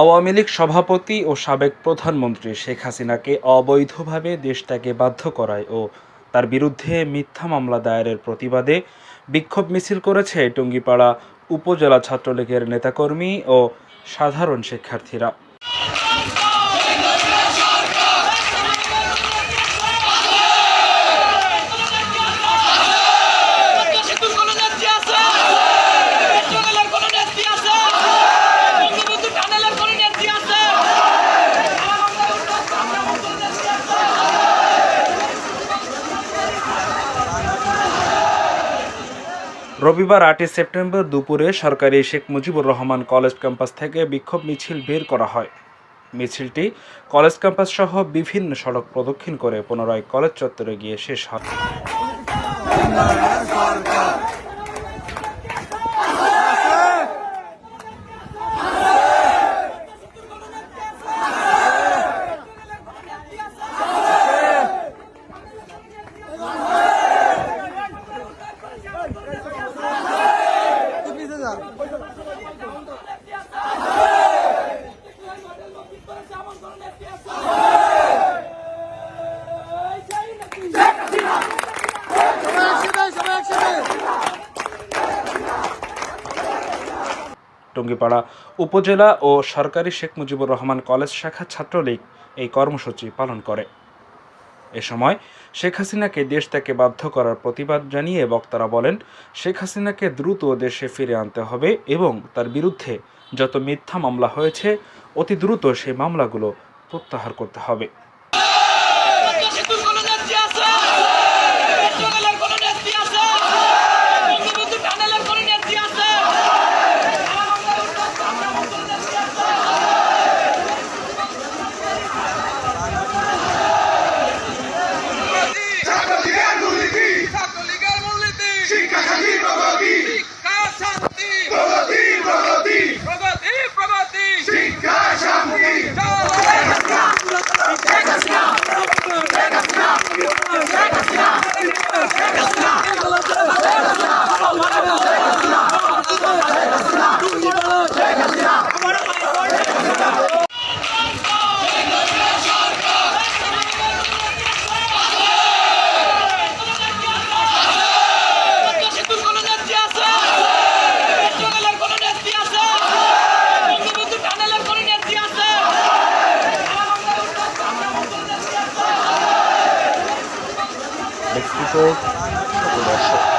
আওয়ামী লীগ সভাপতি ও সাবেক প্রধানমন্ত্রী শেখ হাসিনাকে অবৈধভাবে দেশ ত্যাগে বাধ্য করায় ও তার বিরুদ্ধে মিথ্যা মামলা দায়েরের প্রতিবাদে বিক্ষোভ মিছিল করেছে টুঙ্গিপাড়া উপজেলা ছাত্রলীগের নেতাকর্মী ও সাধারণ শিক্ষার্থীরা। রবিবার ৮ সেপ্টেম্বর দুপুরে সরকারি শেখ মুজিবুর রহমান কলেজ ক্যাম্পাস থেকে বিক্ষোভ মিছিল বের করা হয়। মিছিলটি কলেজ ক্যাম্পাস সহ বিভিন্ন সড়ক প্রদক্ষিণ করে পুনরায় কলেজ চত্বরে গিয়ে শেষ হয়। টুঙ্গিপাড়া উপজেলা ও সরকারি শেখ মুজিবুর রহমান কলেজ শাখা ছাত্রলীগ এই কর্মসূচি পালন করে। এ সময় শেখ হাসিনাকে দেশ ত্যাগে বাধ্য করার প্রতিবাদ জানিয়ে বক্তারা বলেন, শেখ হাসিনাকে দ্রুত দেশে ফিরে আনতে হবে এবং তার বিরুদ্ধে যত মিথ্যা মামলা হয়েছে অতি দ্রুত সেই মামলাগুলো প্রত্যাহার করতে হবে। রিপোর্ট দর্শক।